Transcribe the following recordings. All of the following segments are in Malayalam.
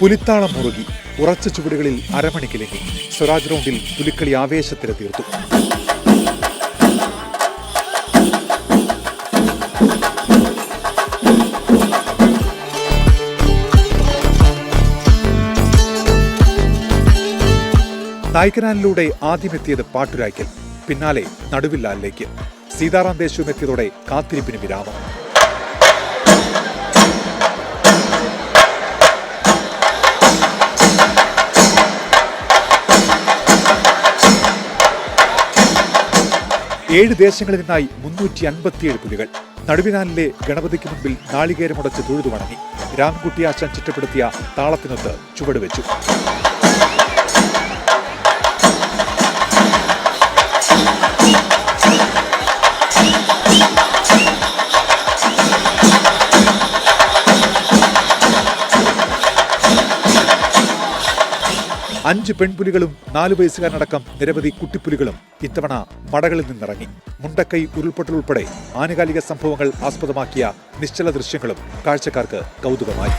പുലിത്താളം മുറുകി ഉറച്ച ചുവടുകളിൽ അരമണിക്കിലെങ്ങി. സ്വരാജ് റൗണ്ടിൽ പുലിക്കളി ആവേശത്തിന് തീർത്തു. നായ്ക്കനാലിലൂടെ ആദ്യമെത്തിയത് പാട്ടുരായ്ക്കൽ, പിന്നാലെ നടുവില്ലാലിലേക്ക്. സീതാറാം ദേശവും എത്തിയതോടെ കാത്തിരിപ്പിന് വിരാമം. ഏഴ് ദേശങ്ങളിൽ നിന്നായി 357 പുലികൾ. നടുവിനാലിലെ ഗണപതിക്ക് മുൻപിൽ നാളികേരമുടച്ച് തൊഴുതു വണങ്ങി. രാംകുട്ടിയാശാൻ ചിട്ടപ്പെടുത്തിയ താളത്തിനൊത്ത് ചുവടുവെച്ചു. അഞ്ച് പെൺപുലികളും 4 വയസ്സുകാരനടക്കം നിരവധി കുട്ടിപ്പുലികളും ഇത്തവണ മടകളിൽ നിന്നിറങ്ങി. മുണ്ടക്കൈ ഉരുൾപൊട്ടൽ ഉൾപ്പെടെ ആനുകാലിക സംഭവങ്ങൾ ആസ്പദമാക്കിയ നിശ്ചല ദൃശ്യങ്ങളും കാഴ്ചക്കാർക്ക് കൗതുകമായി.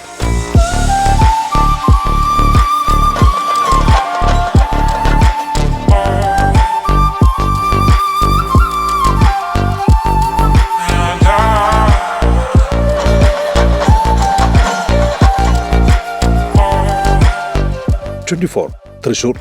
തൃശൂർ.